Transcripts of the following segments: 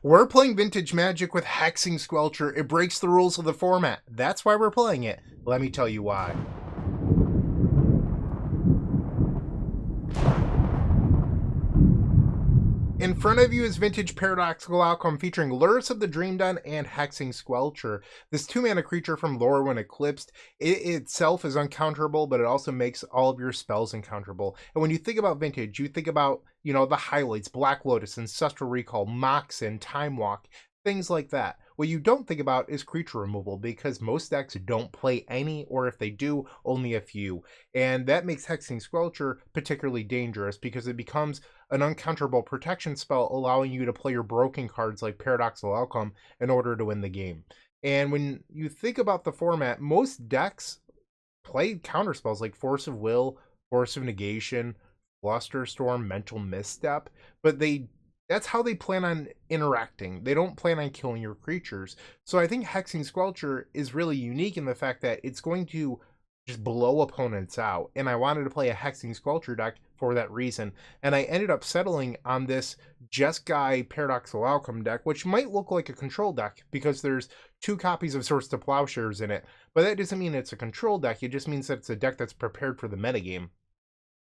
We're playing Vintage Magic with Hexing Squelcher. It breaks the rules of the format. That's why we're playing it. Let me tell you why. In front of you is Vintage Paradoxical Outcome featuring Urza the Dream Den and Hexing Squelcher. This 2-mana creature from Lorwyn Eclipsed, it itself is uncounterable, but it also makes all of your spells uncounterable. And when you think about Vintage, you think about, the highlights, Black Lotus, Ancestral Recall, Moxen, Time Walk, things like that. What you don't think about is creature removal, because most decks don't play any, or if they do, only a few. And that makes Hexing Squelcher particularly dangerous, because it becomes an uncounterable protection spell, allowing you to play your broken cards like Paradoxical Outcome in order to win the game. And when you think about the format, most decks play counterspells like Force of Will, Force of Negation, Flusterstorm, Mental Misstep, but that's how they plan on interacting. They don't plan on killing your creatures. So I think Hexing Squelcher is really unique in the fact that it's going to just blow opponents out. And I wanted to play a Hexing Squelcher deck for that reason. And I ended up settling on this Jeskai Paradoxical Outcome deck, which might look like a control deck because there's 2 copies of Swords to Plowshares in it. But that doesn't mean it's a control deck. It just means that it's a deck that's prepared for the metagame.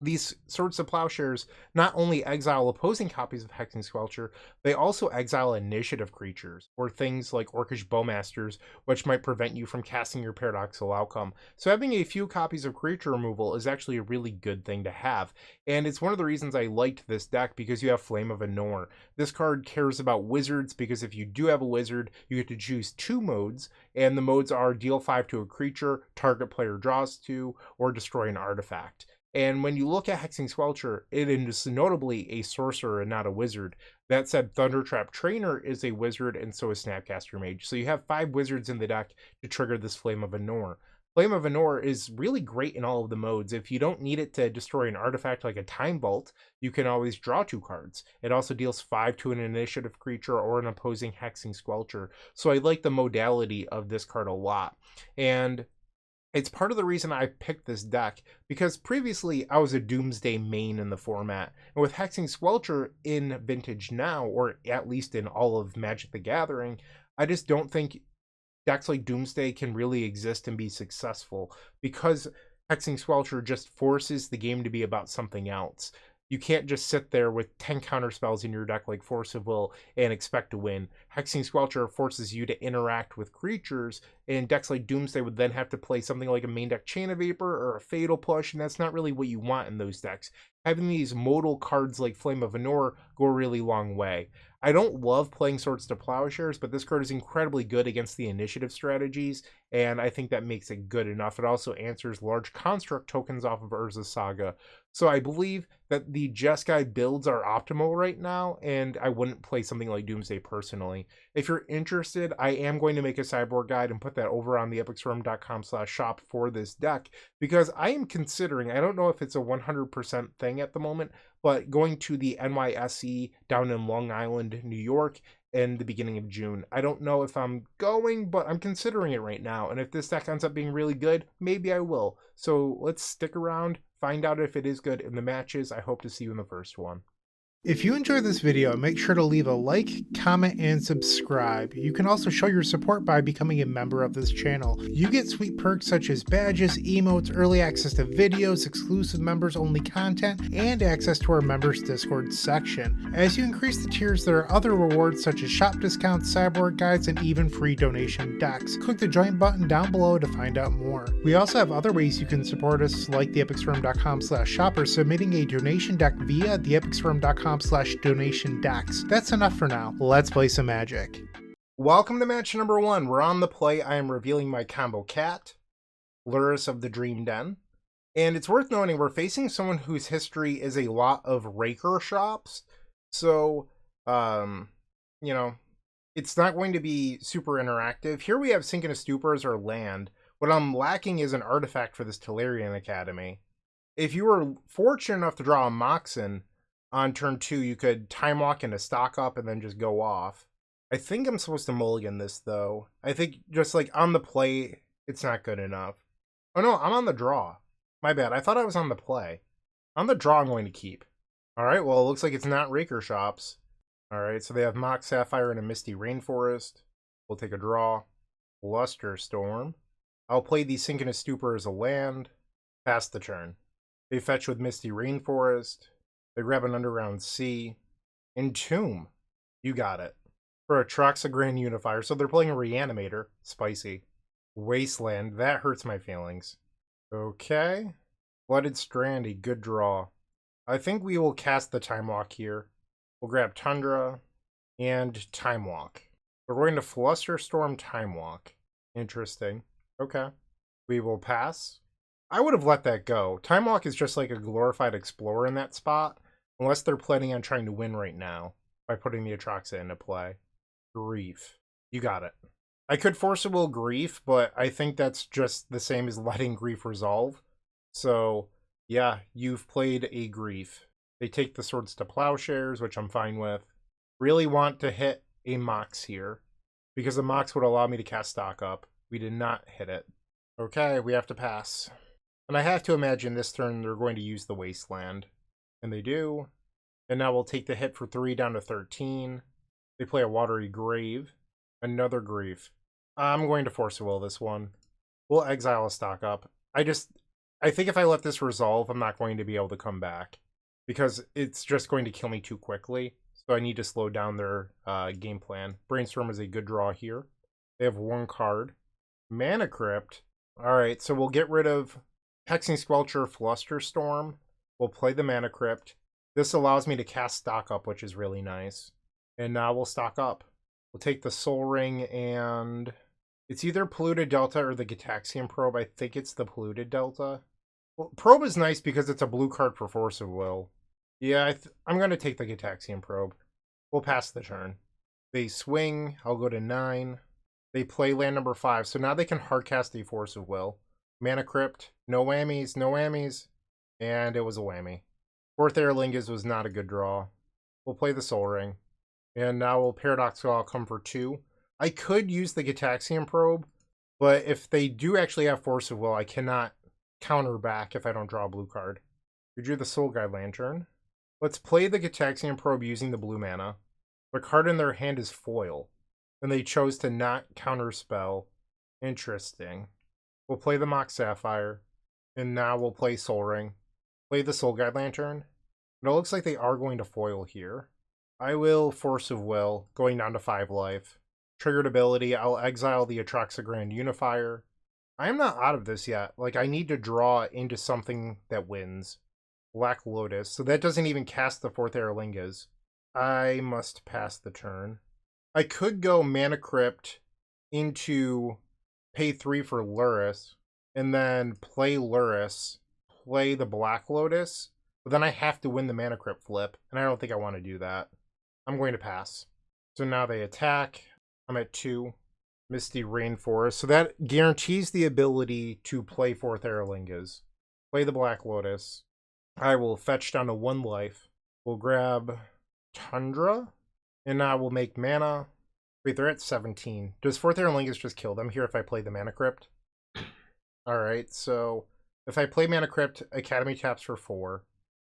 These Swords to Plowshares not only exile opposing copies of Hexing Squelcher, they also exile initiative creatures, or things like Orcish Bowmasters, which might prevent you from casting your Paradoxical Outcome. So having a few copies of creature removal is actually a really good thing to have, and it's one of the reasons I liked this deck, because you have Flame of Anor. This card cares about wizards, because if you do have a wizard, you get to choose 2 modes, and the modes are deal 5 to a creature, target player draws 2, or destroy an artifact. And when you look at Hexing Squelcher, it is notably a sorcerer and not a wizard. That said, Thundertrap Trainer is a wizard, and so is Snapcaster Mage. So you have 5 wizards in the deck to trigger this Flame of Anor. Flame of Anor is really great in all of the modes. If you don't need it to destroy an artifact like a Time Vault, you can always draw 2 cards. It also deals 5 to an initiative creature or an opposing Hexing Squelcher. So I like the modality of this card a lot. And it's part of the reason I picked this deck, because previously I was a Doomsday main in the format, and with Hexing Squelcher in Vintage now, or at least in all of Magic the Gathering, I just don't think decks like Doomsday can really exist and be successful, because Hexing Squelcher just forces the game to be about something else. You can't just sit there with 10 counterspells in your deck like Force of Will and expect to win. Hexing Squelcher forces you to interact with creatures, and decks like Doomsday would then have to play something like a main deck Chain of Vapor or a Fatal Push, and that's not really what you want in those decks. Having these modal cards like Flame of Anor go a really long way. I don't love playing Swords to Plowshares, but this card is incredibly good against the initiative strategies, and I think that makes it good enough. It also answers large construct tokens off of Urza Saga. So I believe that the Jeskai builds are optimal right now, and I wouldn't play something like Doomsday personally. If you're interested, I am going to make a sideboard guide and put that over on the epicstorm.com/shop for this deck, because I am considering, I don't know if it's a 100% thing at the moment, but going to the NYSE down in Long Island, New York, in the beginning of June. I don't know if I'm going, but I'm considering it right now. And if this deck ends up being really good, maybe I will. So let's stick around, find out if it is good in the matches. I hope to see you in the first one. If you enjoyed this video, make sure to leave a like, comment, and subscribe. You can also show your support by becoming a member of this channel. You get sweet perks such as badges, emotes, early access to videos, exclusive members-only content, and access to our members Discord section. As you increase the tiers, there are other rewards such as shop discounts, sideboard guides, and even free donation decks. Click the join button down below to find out more. We also have other ways you can support us, like the epicstorm.com/shop, or submitting a donation deck via the epicstorm.com/donation decks. That's enough for now. Let's play some Magic. Welcome to match number 1. We're on the play. I am revealing my combo cat, Urza the Dream Den. And it's worth noting we're facing someone whose history is a lot of Raker shops. So, it's not going to be super interactive. Here we have Sink in a Stupor as our land. What I'm lacking is an artifact for this Tolarian Academy. If you were fortunate enough to draw a Moxen on turn 2, you could Time Walk into Stock Up and then just go off. I think I'm supposed to mulligan this, though. I think just like on the play, it's not good enough. Oh no, I'm on the draw. My bad. I thought I was on the play. On the draw, I'm going to keep. All right, well, it looks like it's not Raker shops. Alright, so they have Mock Sapphire and a Misty Rainforest. We'll take a draw. Storm. I'll play the Synchronous Stupor as a land. Pass the turn. They fetch with Misty Rainforest. They grab an Underground Sea. Entomb. You got it. For a Troxagram Unifier, so they're playing a Reanimator. Spicy. Wasteland. That hurts my feelings. Okay. Flooded Strand, a good draw. I think we will cast the Time Walk here. We'll grab Tundra and Time Walk. We're going to Flusterstorm Time Walk. Interesting. Okay. We will pass. I would have let that go. Time Walk is just like a glorified Explorer in that spot, unless they're planning on trying to win right now by putting the Atraxa into play. Grief. You got it. I could Force of Will Grief, but I think that's just the same as letting Grief resolve. So, yeah, you've played a Grief. They take the Swords to Plowshares, which I'm fine with. Really want to hit a Mox here, because the Mox would allow me to cast Stock Up. We did not hit it. Okay, we have to pass. And I have to imagine this turn they're going to use the Wasteland. And they do. And now we'll take the hit for 3 down to 13. They play a Watery Grave. Another Grief. I'm going to Force of Will this one. We'll exile a Stock Up. I think if I let this resolve, I'm not going to be able to come back, because it's just going to kill me too quickly. So I need to slow down their game plan. Brainstorm is a good draw here. They have 1 card. Mana Crypt. Alright, so we'll get rid of Hexing Squelcher, Flusterstorm. We'll play the Mana Crypt. This allows me to cast Stock Up, which is really nice. And now we'll stock up. We'll take the Soul Ring, and it's either Polluted Delta or the Gitaxian Probe. I think it's the Polluted Delta. Well, Probe is nice because it's a blue card for Force of Will. Yeah, I'm going to take the Gitaxian Probe. We'll pass the turn. They swing. I'll go to 9. They play land number 5, so now they can hardcast a Force of Will. Mana Crypt. No whammies, no whammies. And it was a whammy. Fourth Aerlingus was not a good draw. We'll play the Soul Ring. And now we'll Paradoxical Outcome for 2. I could use the Gitaxian Probe, but if they do actually have Force of Will, I cannot counter back if I don't draw a blue card. We drew the Soul Guide Lantern. Let's play the Gitaxian Probe using the blue mana. The card in their hand is Foil, and they chose to not counterspell. Interesting. We'll play the Mox Sapphire, and now we'll play Soul Ring. Play the Soul Guide Lantern. And it looks like they are going to foil here. I will Force of Will, going down to 5 life. Triggered ability, I'll exile the Atraxa Unifier. I am not out of this yet. Like, I need to draw into something that wins. Black Lotus. So that doesn't even cast the 4th Aerlingus. I must pass the turn. I could go Mana Crypt into pay 3 for Lurrus, and then play Lurrus, play the Black Lotus, but then I have to win the Mana Crypt flip, and I don't think I want to do that. I'm going to pass. So now they attack. I'm at 2. Misty Rainforest. So that guarantees the ability to play 4th Aerlingus. Play the Black Lotus. I will fetch down to 1 life. We'll grab Tundra. And now we'll make mana. Wait, they're at 17. Does 4th Aerlingus just kill them here if I play the Mana Crypt? Alright, so if I play Mana Crypt, Academy taps for 4.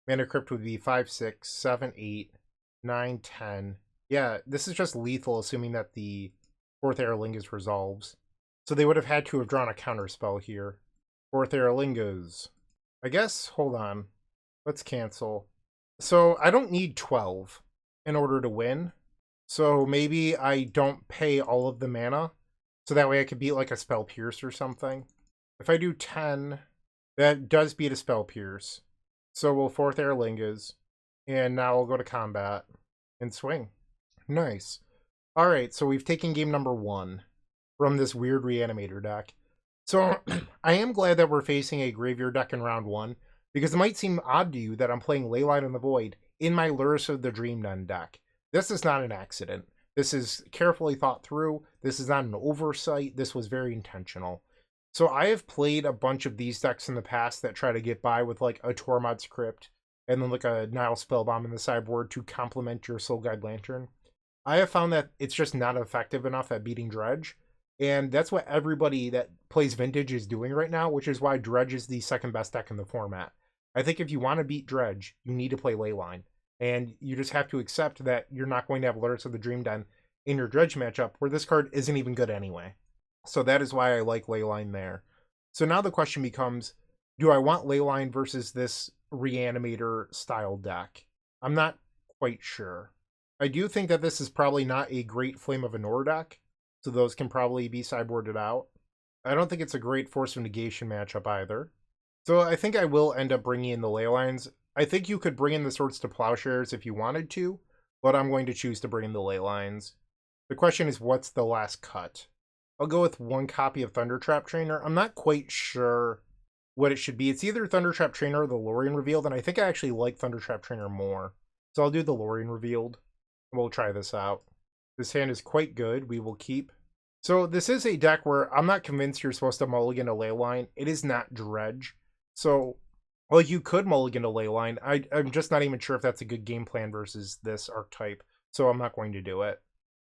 Mana Crypt would be 5, 6, 7, 8, 9, 10. Yeah, this is just lethal, assuming that the 4th Aerlingus resolves. So they would have had to have drawn a counterspell here. 4th Aerlingus. I guess, hold on. Let's cancel. So I don't need 12 in order to win. So maybe I don't pay all of the mana. So that way I could beat like a Spell Pierce or something. If I do 10, that does beat a Spell Pierce. So we'll 4th Aerlingus. And now we'll go to combat and swing. Nice. Alright, so we've taken game number 1 from this weird Reanimator deck. So I am glad that we're facing a Graveyard deck in round 1, because it might seem odd to you that I'm playing Leyline in the Void in my Lurrus of the Dreamden deck. This is not an accident. This is carefully thought through. This is not an oversight. This was very intentional. So I have played a bunch of these decks in the past that try to get by with like a Tormod's Crypt and then like a Nile Spellbomb in the sideboard to complement your Soul Guide Lantern. I have found that it's just not effective enough at beating Dredge, and that's what everybody that plays Vintage is doing right now, which is why Dredge is the second best deck in the format. I think if you want to beat Dredge, you need to play Leyline. And you just have to accept that you're not going to have Lurrus of the Dream Den in your Dredge matchup, where this card isn't even good anyway. So that is why I like Leyline there. So now the question becomes, do I want Leyline versus this Reanimator style deck? I'm not quite sure. I do think that this is probably not a great Flame of Anor deck, so those can probably be sideboarded out. I don't think it's a great Force of Negation matchup either. So I think I will end up bringing in the Leylines. I think you could bring in the Swords to Plowshares if you wanted to, but I'm going to choose to bring in the Leylines. The question is, what's the last cut? I'll go with 1 copy of Thundertrap Trainer. I'm not quite sure what it should be. It's either Thundertrap Trainer or the Lorwyn Revealed, and I think I actually like Thundertrap Trainer more. So I'll do the Lorwyn Revealed. We'll try this out. This hand is quite good. We will keep. So this is a deck where I'm not convinced you're supposed to mulligan a Leyline. It is not Dredge. So, well, you could mulligan a Leyline. I'm just not even sure if that's a good game plan versus this archetype. So I'm not going to do it.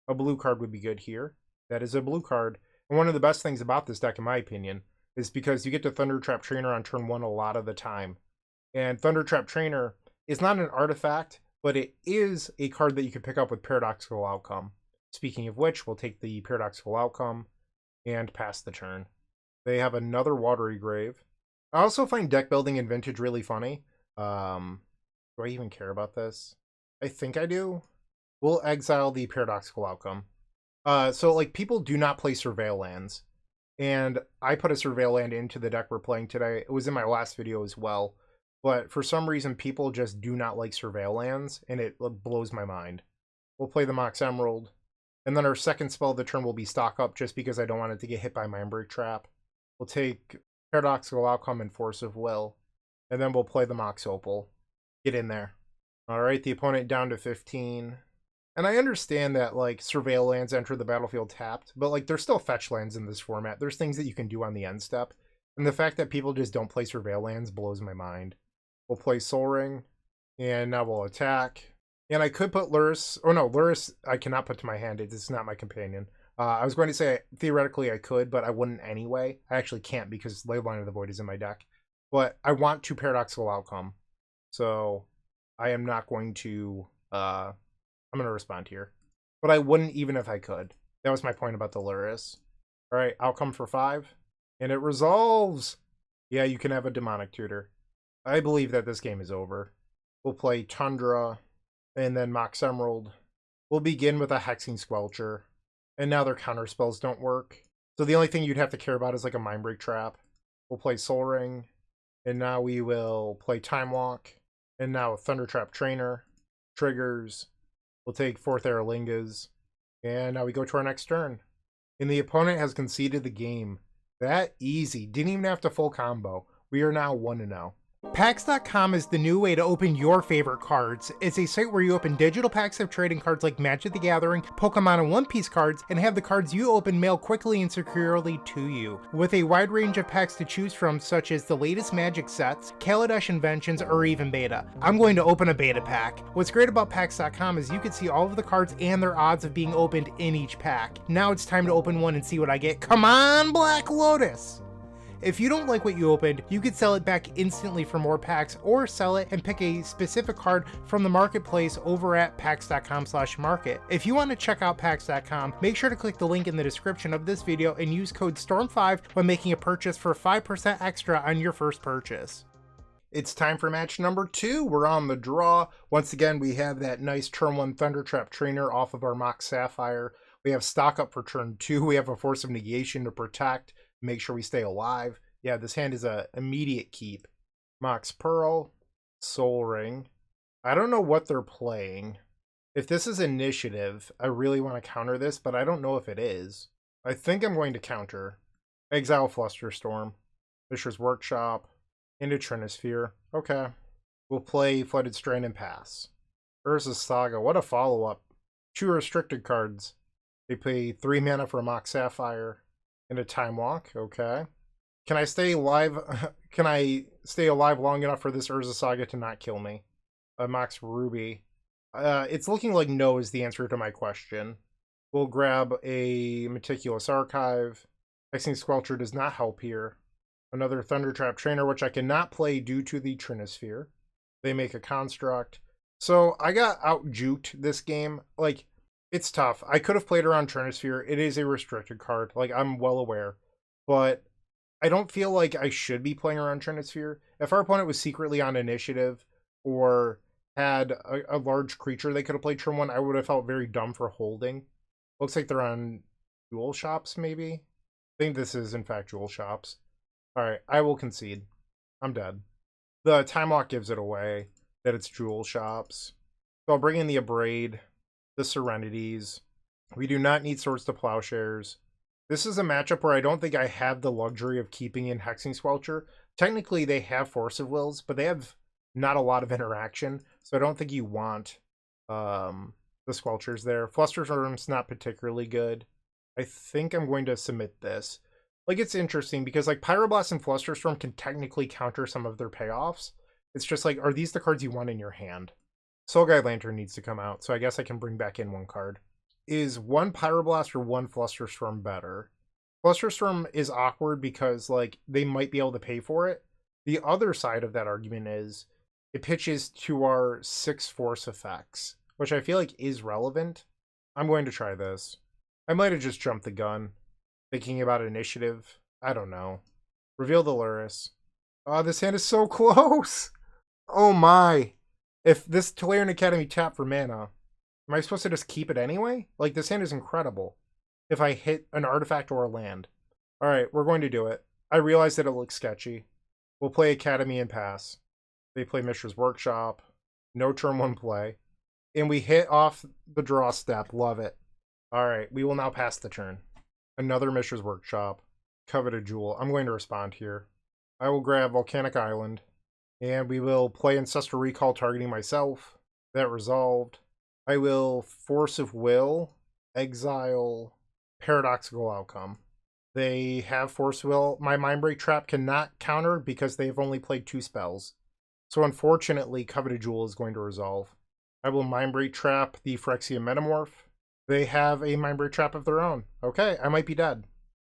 A blue card would be good here. That is a blue card. And one of the best things about this deck, in my opinion, is because you get to Thundertrap Trainer on turn 1 a lot of the time. And Thundertrap Trainer is not an artifact, but it is a card that you can pick up with Paradoxical Outcome. Speaking of which, we'll take the Paradoxical Outcome and pass the turn. They have another Watery Grave. I also find deck building in Vintage really funny. Do I even care about this? I think I do. We'll exile the Paradoxical Outcome. So, like, people do not play Surveil lands. And I put a Surveil land into the deck we're playing today. It was in my last video as well. But for some reason, people just do not like Surveil lands, and it blows my mind. We'll play the Mox Emerald. And then our second spell of the turn will be Stock Up, just because I don't want it to get hit by Mindbreak Trap. We'll take Paradoxical Outcome and Force of Will. And then we'll play the Mox Opal. Get in there. Alright, the opponent down to 15. And I understand that, like, Surveil lands enter the battlefield tapped, but, like, there's still fetch lands in this format. There's things that you can do on the end step. And the fact that people just don't play Surveil lands blows my mind. We'll play Soul Ring, and now we'll attack. And I could put Lurrus. Oh no, Lurrus I cannot put to my hand. It's not my companion. I was going to say theoretically I could, but I wouldn't anyway. I actually can't because Leyline of the Void is in my deck. But I want to Paradoxical Outcome. So I am not going to... I'm going to respond here. But I wouldn't even if I could. That was my point about the Lurrus. Alright, Outcome for 5. And it resolves! Yeah, you can have a Demonic Tutor. I believe that this game is over. We'll play Tundra, and then Mox Emerald. We'll begin with a Hexing Squelcher. And now their counter spells don't work. So the only thing you'd have to care about is like a Mindbreak Trap. We'll play Soul Ring. And now we will play Time Walk. And now Thundertrap Trainer. Triggers. We'll take 4th Aralingas. And now we go to our next turn. And the opponent has conceded the game. That easy. Didn't even have to full combo. We are now 1-0. Packs.com is the new way to open your favorite cards. It's a site where you open digital packs of trading cards like Magic the Gathering, Pokemon, and One Piece cards, and have the cards you open mailed quickly and securely to you. With a wide range of packs to choose from, such as the latest Magic sets, Kaladesh inventions, or even beta. I'm going to open a beta pack. What's great about Packs.com is you can see all of the cards and their odds of being opened in each pack. Now it's time to open one and see what I get. Come on, Black Lotus! If you don't like what you opened, you could sell it back instantly for more packs, or sell it and pick a specific card from the marketplace over at packs.com/market. If you want to check out packs.com, make sure to click the link in the description of this video and use code STORM5 when making a purchase for 5% extra on your first purchase. It's time for match number 2. We're on the draw. Once again, we have that nice turn 1 Thundertrap Trainer off of our Mox Sapphire. We have Stock Up for turn 2. We have a Force of Negation to protect. Make sure we stay alive. Yeah, this hand is a immediate keep. Mox Pearl, Soul Ring. I don't know what they're playing. If this is initiative, I really want to counter this, but I don't know if it is. I think I'm going to counter. Exile Flusterstorm, Mishra's Workshop, into Trinisphere. Okay. We'll play Flooded Strand and pass. Urza Saga, what a follow-up. 2 restricted cards. They pay 3 mana for a Mox Sapphire. And a Time Walk, okay. Can I stay alive? Can I stay alive long enough for this Urza Saga to not kill me? A Mox Ruby. It's looking like no is the answer to my question. We'll grab a Meticulous Archive. Hexing Squelcher does not help here. Another Thundertrap Trainer, which I cannot play due to the Trinisphere. They make a Construct. So I got out-juked this game. Like, it's tough. I could have played around Trinisphere. It is a restricted card. Like, I'm well aware. But I don't feel like I should be playing around Trinisphere. If our opponent was secretly on initiative or had a large creature they could have played turn 1, I would have felt very dumb for holding. Looks like they're on Dual Shops, maybe? I think this is, in fact, Dual Shops. Alright, I will concede. I'm dead. The Time Lock gives it away that it's Jewel Shops. So I'll bring in the Abrade, the Serenities. We do not need Swords to Plowshares. This is a matchup where I don't think I have the luxury of keeping in Hexing Squelcher. Technically, they have Force of Wills, but they have not a lot of interaction, so I don't think you want the Squelchers there. Flusterstorm's not particularly good. I think I'm going to submit this. Like, it's interesting because, like, Pyroblast and Flusterstorm can technically counter some of their payoffs. It's just like, are these the cards you want in your hand? Soul Guide Lantern needs to come out, so I guess I can bring back in one card. Is one Pyroblast or one Flusterstorm better? Flusterstorm is awkward because, like, they might be able to pay for it. The other side of that argument is it pitches to our 6 force effects, which I feel like is relevant. I'm going to try this. I might have just jumped the gun, thinking about initiative. I don't know. Reveal the Lurrus. Oh, this hand is so close! Oh my! If this Tolarian Academy tapped for mana, am I supposed to just keep it anyway? Like, this hand is incredible. If I hit an artifact or a land. Alright, we're going to do it. I realize that it looks sketchy. We'll play Academy and pass. They play Mishra's Workshop. No turn 1 play. And we hit off the draw step. Love it. Alright, we will now pass the turn. Another Mishra's Workshop. Coveted Jewel. I'm going to respond here. I will grab Volcanic Island. And we will play Ancestral Recall targeting myself. That resolved. I will Force of Will, exile Paradoxical Outcome. They have Force of Will. My Mindbreak Trap cannot counter because they've only played 2 spells. So unfortunately, Coveted Jewel is going to resolve. I will Mindbreak Trap the Phyrexian Metamorph. They have a Mindbreak Trap of their own. Okay, I might be dead.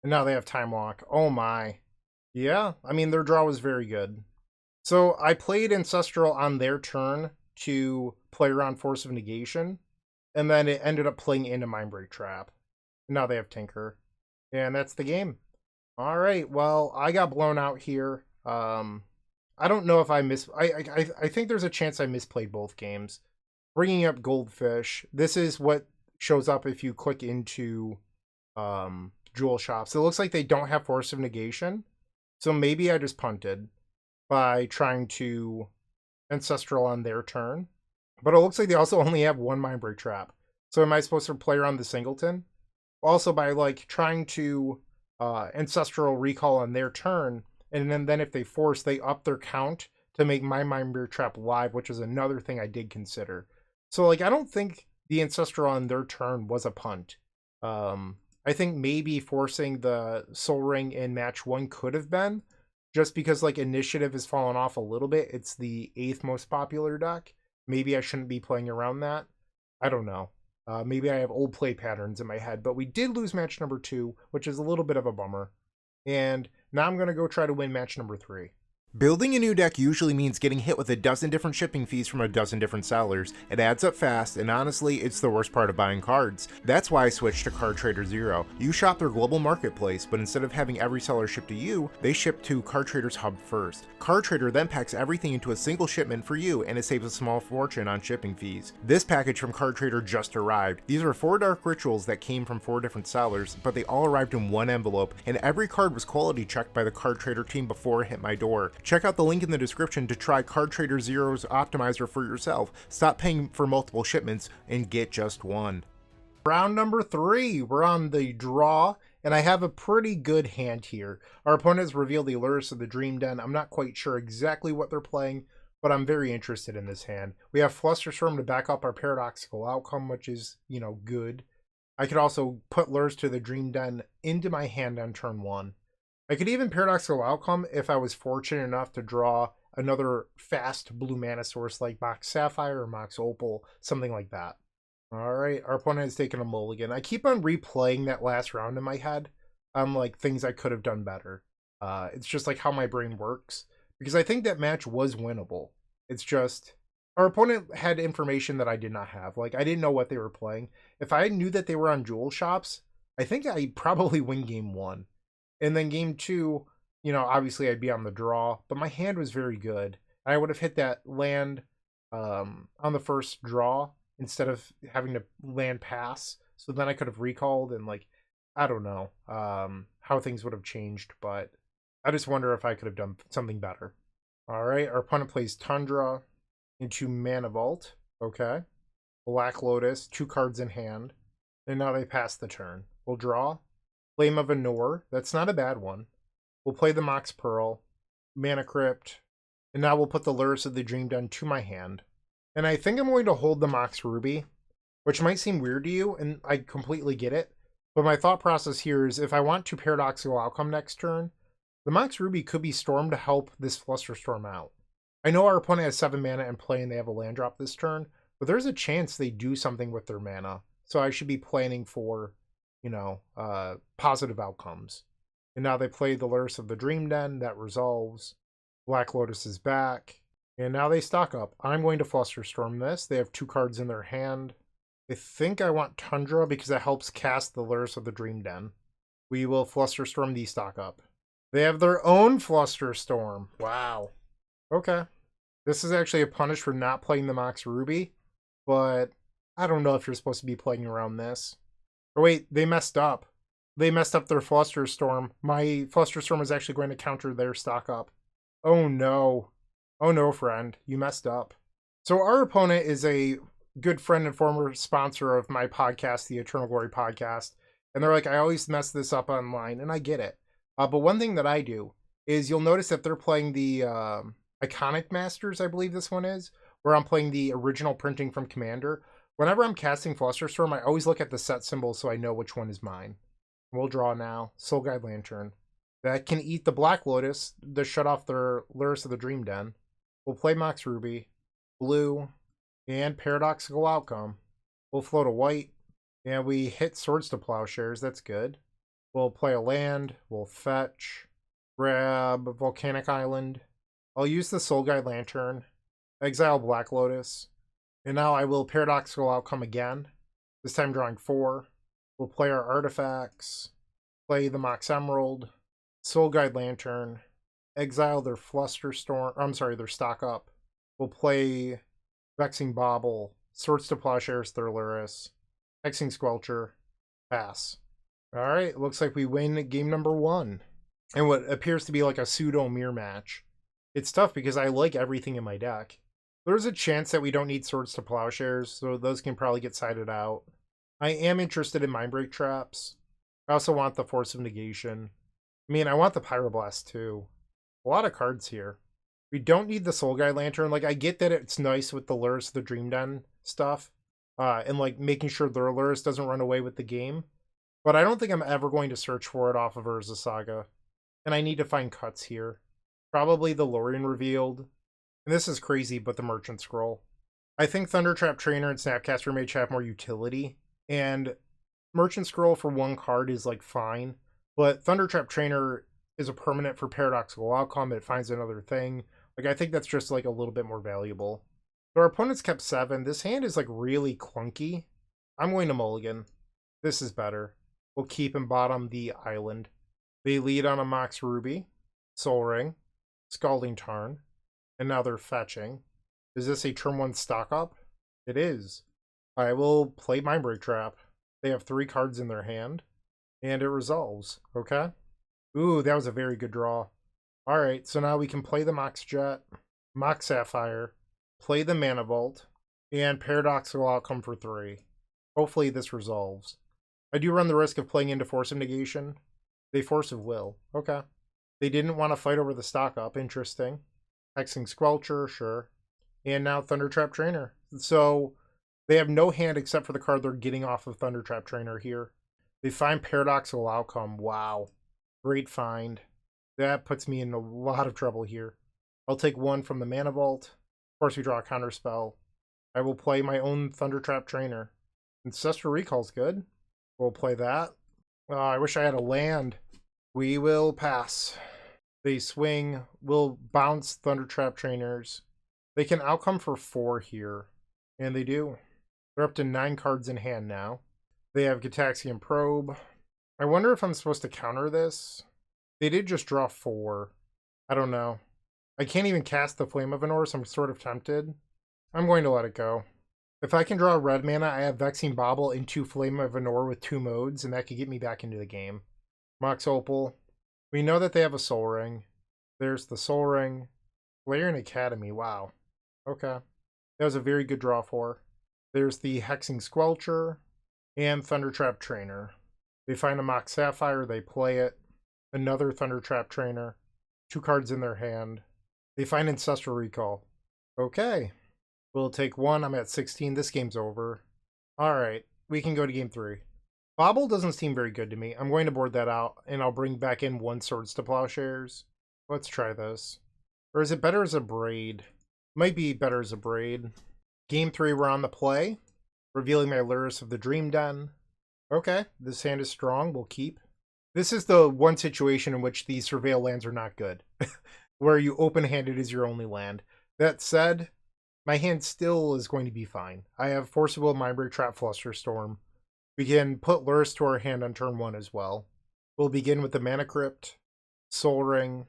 And now they have Time Lock. Oh my. Yeah, I mean, their draw was very good. So I played Ancestral on their turn to play around Force of Negation, and then it ended up playing into Mindbreak Trap. Now they have Tinker, and that's the game. All right, well, I got blown out here. I don't know if I I think there's a chance I misplayed both games. Bringing up Goldfish, this is what shows up if you click into Jewel Shops. It looks like they don't have Force of Negation, so maybe I just punted by trying to Ancestral on their turn. But it looks like they also only have one Mindbreak Trap. So am I supposed to play around the Singleton? Also, by like trying to Ancestral Recall on their turn, and then if they force, they up their count to make my Mindbreak Trap live, which is another thing I did consider. So like, I don't think the Ancestral on their turn was a punt. I think maybe forcing the Soul Ring in match 1 could have been, just because like initiative has fallen off a little bit. It's the 8th most popular deck. Maybe I shouldn't be playing around that. I don't know. Maybe I have old play patterns in my head, but we did lose match number 2, which is a little bit of a bummer. And now I'm going to go try to win match number 3. Building a new deck usually means getting hit with a dozen different shipping fees from a dozen different sellers. It adds up fast, and honestly, it's the worst part of buying cards. That's why I switched to Card Trader Zero. You shop their global marketplace, but instead of having every seller ship to you, they ship to Card Trader's hub first. Card Trader then packs everything into a single shipment for you, and it saves a small fortune on shipping fees. This package from Card Trader just arrived. These are 4 Dark Rituals that came from 4 different sellers, but they all arrived in one envelope, and every card was quality checked by the Card Trader team before it hit my door. Check out the link in the description to try Card Trader Zero's optimizer for yourself. Stop paying for multiple shipments and get just one. Round number 3, we're on the draw, and I have a pretty good hand here. Our opponent has revealed the Lurrus of the Dream Den. I'm not quite sure exactly what they're playing, but I'm very interested in this hand. We have Flusterstorm to back up our Paradoxical Outcome, which is, you know, good. I could also put Lurrus to the Dream Den into my hand on turn 1. I could even Paradoxical Outcome if I was fortunate enough to draw another fast blue mana source like Mox Sapphire or Mox Opal, something like that. Alright, our opponent has taken a mulligan. I keep on replaying that last round in my head on like things I could have done better. It's just like how my brain works, because I think that match was winnable. It's just Our opponent had information that I did not have. Like, I didn't know what they were playing. If I knew that they were on jewel shops, I think I'd probably win game 1. And then game 2, obviously I'd be on the draw, but my hand was very good. I would have hit that land on the first draw instead of having to land pass. So then I could have recalled and, like, I don't know how things would have changed, but I just wonder if I could have done something better. All right, our opponent plays Tundra into Mana Vault. Okay. Black Lotus, 2 cards in hand. And now they pass the turn. We'll draw. Flame of Anor. That's not a bad one. We'll play the Mox Pearl. Mana Crypt. And now we'll put the Lurrus of the Dream Den to my hand. And I think I'm going to hold the Mox Ruby, which might seem weird to you, and I completely get it. But my thought process here is if I want to Paradoxical Outcome next turn, the Mox Ruby could be stormed to help this Flusterstorm out. I know our opponent has 7 mana in play and they have a land drop this turn, but there's a chance they do something with their mana. So I should be planning for, positive outcomes. And now they play the Lurrus of the Dream Den. That resolves. Black Lotus is back. And now they stock up. I'm going to Flusterstorm this. They have 2 cards in their hand. I think I want Tundra because that helps cast the Lurrus of the Dream Den. We will Flusterstorm the stock up. They have their own Flusterstorm. Wow. Okay. This is actually a punish for not playing the Mox Ruby, but I don't know if you're supposed to be playing around this. Oh wait, they messed up. They messed up their Flusterstorm. My Flusterstorm is actually going to counter their stock up. Oh no. Oh no, friend. You messed up. So our opponent is a good friend and former sponsor of my podcast, the Eternal Glory Podcast. And they're like, I always mess this up online, and I get it. But one thing that I do is you'll notice that they're playing the Iconic Masters, I believe this one is, where I'm playing the original printing from Commander. Whenever I'm casting Flusterstorm, I always look at the set symbol so I know which one is mine. We'll draw now. Soul Guide Lantern. That can eat the Black Lotus to shut off their Lurrus of the Dream Den. We'll play Mox Ruby, blue, and Paradoxical Outcome. We'll float a white, and we hit Swords to Plowshares. That's good. We'll play a land. We'll fetch. Grab Volcanic Island. I'll use the Soul Guide Lantern. Exile Black Lotus. And now I will Paradoxical Outcome again. This time drawing 4. We'll play our artifacts. Play the Mox Emerald. Soul Guide Lantern. Exile their Flusterstorm. I'm sorry, their stock up. We'll play Vexing Bauble. Swords to Plowshares, their Lurrus. Hexing Squelcher. Pass. Alright, looks like we win game number 1. And what appears to be like a pseudo mirror match. It's tough because I like everything in my deck. There's a chance that we don't need Swords to Plowshares, so those can probably get sided out. I am interested in Mindbreak Traps. I also want the Force of Negation. I mean, I want the Pyroblast too. A lot of cards here. We don't need the Soul Guide Lantern. Like, I get that it's nice with the Lurrus, the Dream Den stuff, and like making sure the Lurrus doesn't run away with the game. But I don't think I'm ever going to search for it off of Urza Saga. And I need to find cuts here. Probably the Lorwyn Revealed. And this is crazy, but the Merchant Scroll. I think Thundertrap Trainer and Snapcaster Mage have more utility. And Merchant Scroll for 1 card is like fine. But Thundertrap Trainer is a permanent for Paradoxical Outcome. It finds another thing. Like, I think that's just like a little bit more valuable. So our opponent's kept 7. This hand is like really clunky. I'm going to mulligan. This is better. We'll keep and bottom the island. They lead on a Mox Ruby, Soul Ring, Scalding Tarn, and now they're fetching. Is this a turn 1 stock up? It is. I will play Mindbreak Trap. They have 3 cards in their hand, and it resolves. Okay. Ooh, that was a very good draw. Alright, so now we can play the Mox Jet, Mox Sapphire, play the Mana Vault, and Paradoxical Outcome for 3. Hopefully this resolves. I do run the risk of playing into Force of Negation. They Force of Will. Okay. They didn't want to fight over the stock up. Interesting. Hexing Squelcher, sure. And now Thundertrap Trainer. So they have no hand except for the card they're getting off of Thundertrap Trainer here. They find Paradoxical Outcome. Wow. Great find. That puts me in a lot of trouble here. I'll take 1 from the Mana Vault. Of course, we draw a counter spell. I will play my own Thundertrap Trainer. Ancestral Recall's good. We'll play that. I wish I had a land. We will pass. They swing. We'll bounce Thundertrap Trainers. They can outcome for 4 here. And they do. They're up to 9 cards in hand now. They have Gitaxian Probe. I wonder if I'm supposed to counter this. They did just draw 4. I don't know. I can't even cast the Flame of Anor, so I'm sort of tempted. I'm going to let it go. If I can draw red mana, I have Vexing Bauble into Flame of Anor with 2 modes, and that could get me back into the game. Mox Opal. We know that they have a Soul Ring. There's the Soul Ring. Lorwyn Academy, wow. Okay. That was a very good draw for. There's the Hexing Squelcher and Thundertrap Trainer. They find a Mox Sapphire, they play it. Another Thundertrap Trainer. 2 cards in their hand. They find Ancestral Recall. Okay. We'll take 1. I'm at 16. This game's over. Alright. We can go to game 3. Bauble doesn't seem very good to me. I'm going to board that out, and I'll bring back in 1 Swords to Plowshares. Let's try this. Or is it better as a Braid? Might be better as a Braid. Game 3, we're on the play. Revealing my Lurrus of the Dream Den. Okay, this hand is strong. We'll keep. This is the one situation in which the Surveil lands are not good. Where you open-handed is your only land. That said, my hand still is going to be fine. I have Force of Will, Mindbreak, Trap, Flusterstorm. We can put Lurrus to our hand on turn 1 as well. We'll begin with the Mana Crypt, Soul Ring,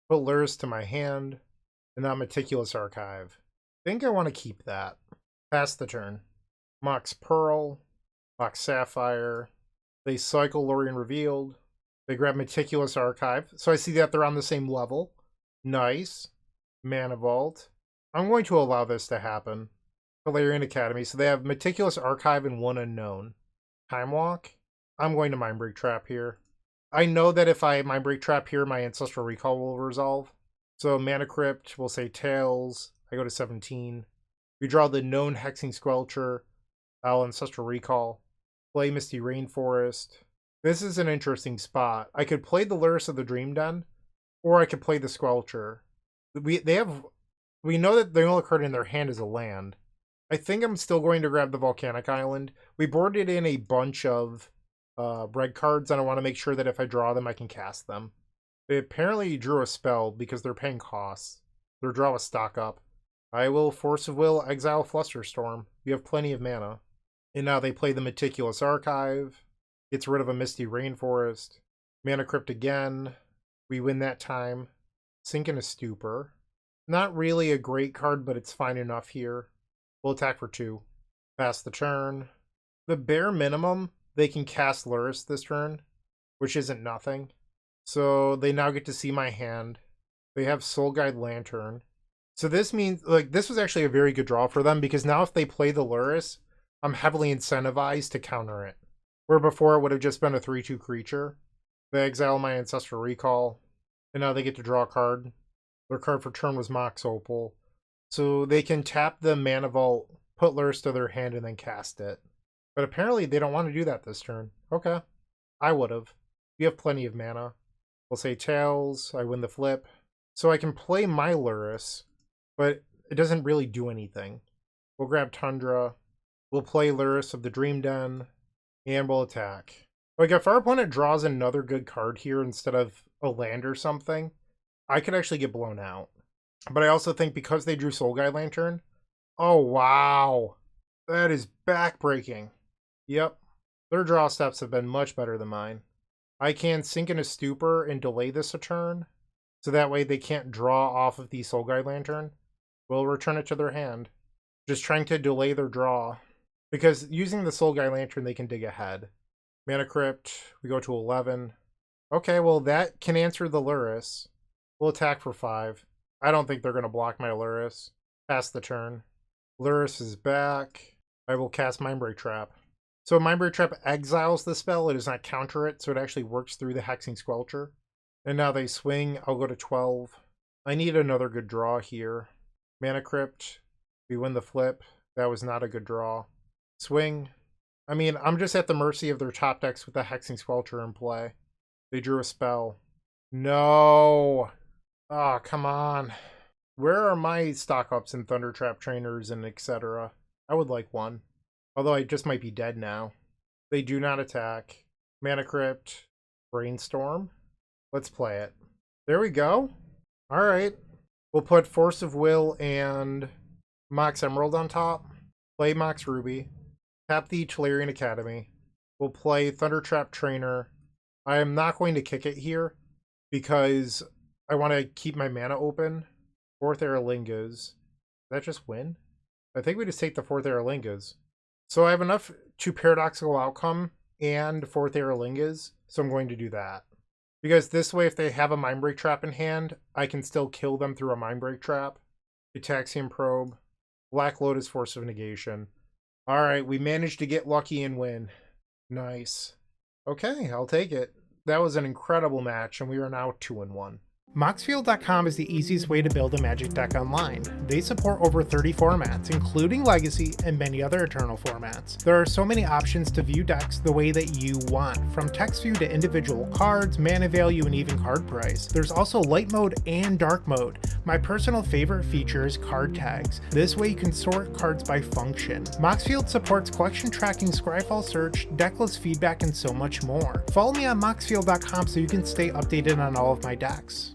put Lurrus to my hand, and now Meticulous Archive. I think I want to keep that. Pass the turn. Mox Pearl, Mox Sapphire. They cycle Lorien Revealed. They grab Meticulous Archive. So I see that they're on the same level. Nice. Mana Vault. I'm going to allow this to happen. Lorwyn Academy. So they have Meticulous Archive and 1 unknown. Time Walk. I'm going to Mindbreak Trap here. I know that if I Mindbreak Trap here, my Ancestral Recall will resolve. So Mana Crypt, we'll say Tails. I go to 17. We draw the known Hexing Squelcher. I'll Ancestral Recall. Play Misty Rainforest. This is an interesting spot. I could play the Lurrus of the Dream Den, or I could play the Squelcher. We know that the only card in their hand is a land. I think I'm still going to grab the Volcanic Island. We boarded in a bunch of red cards, and I want to make sure that if I draw them, I can cast them. They apparently drew a spell because they're paying costs. Their draw was stock up. I will Force of Will, exile Flusterstorm. You have plenty of mana. And now they play the Meticulous Archive. Gets rid of a Misty Rainforest. Mana Crypt again. We win that time. Sink in a Stupor. Not really a great card, but it's fine enough here. We'll attack for 2. Pass the turn. The bare minimum, they can cast Lurrus this turn, which isn't nothing. So they now get to see my hand. They have Soul Guide Lantern. So this means, like, this was actually a very good draw for them, because now if they play the Lurrus, I'm heavily incentivized to counter it. Where before it would have just been a 3/2 creature. They exile my Ancestral Recall, and now they get to draw a card. Their card for turn was Mox Opal. So they can tap the Mana Vault, put Lurrus to their hand, and then cast it. But apparently they don't want to do that this turn. Okay. I would have. You have plenty of mana. We'll say Tails, I win the flip. So I can play my Lurrus, but it doesn't really do anything. We'll grab Tundra. We'll play Lurrus of the Dream Den, and we'll attack. Like, if our opponent draws another good card here instead of a land or something, I could actually get blown out. But I also think because they drew Soul Guide Lantern, oh wow, that is backbreaking. Yep, their draw steps have been much better than mine. I can Sink in a Stupor and delay this a turn, so that way they can't draw off of the Soul Guide Lantern. We'll return it to their hand. Just trying to delay their draw. Because using the Soul Guide Lantern, they can dig ahead. Mana Crypt, we go to 11. Okay, well that can answer the Lurrus. We'll attack for 5. I don't think they're going to block my Lurrus. Pass the turn. Lurrus is back. I will cast Mindbreak Trap. So Mindbreak Trap exiles the spell. It does not counter it, so it actually works through the Hexing Squelcher. And now they swing. I'll go to 12. I need another good draw here. Mana Crypt. We win the flip. That was not a good draw. Swing. I mean, I'm just at the mercy of their top decks with the Hexing Squelcher in play. They drew a spell. No! Oh, come on. Where are my stock ups and Thundertrap trainers and etc.? I would like one. Although I just might be dead now. They do not attack. Mana Crypt. Brainstorm. Let's play it. There we go. Alright. We'll put Force of Will and Mox Emerald on top. Play Mox Ruby. Tap the Tolarian Academy. We'll play Thundertrap Trainer. I am not going to kick it here because I want to keep my mana open. Fourth Aralingas. Does that just win? I think we just take the fourth Aralingas. So I have enough to Paradoxical Outcome and fourth Aralingas, so I'm going to do that. Because this way, if they have a Mindbreak Trap in hand, I can still kill them through a Mindbreak Trap. Ataxian Probe. Black Lotus Force of Negation. Alright, we managed to get lucky and win. Nice. Okay, I'll take it. That was an incredible match, and we are now 2-1. Moxfield.com is the easiest way to build a Magic deck online. They support over 30 formats, including Legacy and many other Eternal formats. There are so many options to view decks the way that you want, from text view to individual cards, mana value, and even card price. There's also light mode and dark mode. My personal favorite feature is card tags. This way you can sort cards by function. Moxfield supports collection tracking, Scryfall search, decklist feedback, and so much more. Follow me on Moxfield.com so you can stay updated on all of my decks.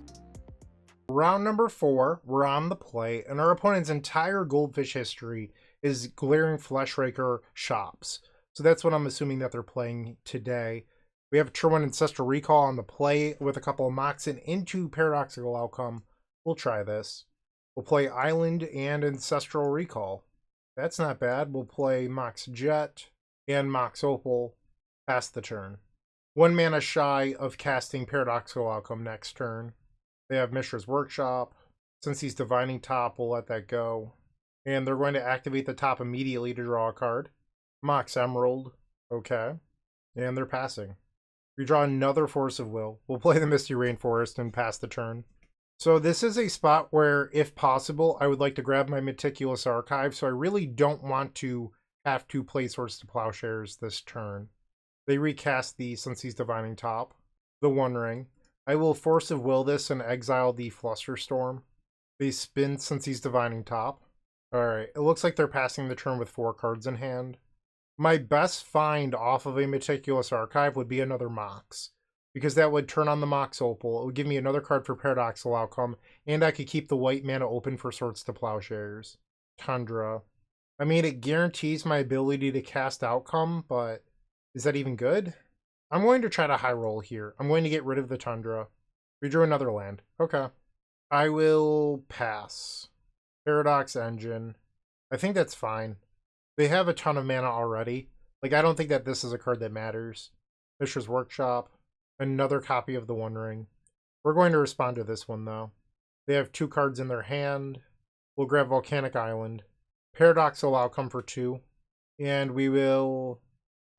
Round number 4, we're on the play, and our opponent's entire Goldfish history is Glaring Flesh Raker shops. So that's what I'm assuming that they're playing today. We have turn 1 Ancestral Recall on the play with a couple of Moxen into Paradoxical Outcome. We'll try this. We'll play Island and Ancestral Recall. That's not bad. We'll play Mox Jet and Mox Opal. Pass the turn. 1 mana shy of casting Paradoxical Outcome next turn. They have Mishra's Workshop. Since he's Divining Top, we'll let that go. And they're going to activate the top immediately to draw a card. Mox Emerald. Okay. And they're passing. We draw another Force of Will. We'll play the Misty Rainforest and pass the turn. So this is a spot where, if possible, I would like to grab my Meticulous Archive, so I really don't want to have to play Swords to Plowshares this turn. They recast the Since he's Divining Top. The One Ring. I will Force of Will this and exile the Flusterstorm. They spin Since he's Divining Top. Alright, it looks like they're passing the turn with 4 cards in hand. My best find off of a Meticulous Archive would be another Mox, because that would turn on the Mox Opal. It would give me another card for Paradoxical Outcome, and I could keep the white mana open for Swords to Plowshares. Tundra. I mean, it guarantees my ability to cast Outcome, but is that even good? I'm going to try to high roll here. I'm going to get rid of the Tundra. We drew another land. Okay. I will pass. Paradox Engine. I think that's fine. They have a ton of mana already. Like, I don't think that this is a card that matters. Mishra's Workshop. Another copy of the One Ring. We're going to respond to this one, though. They have 2 cards in their hand. We'll grab Volcanic Island. Paradoxical Outcome for 2. And we will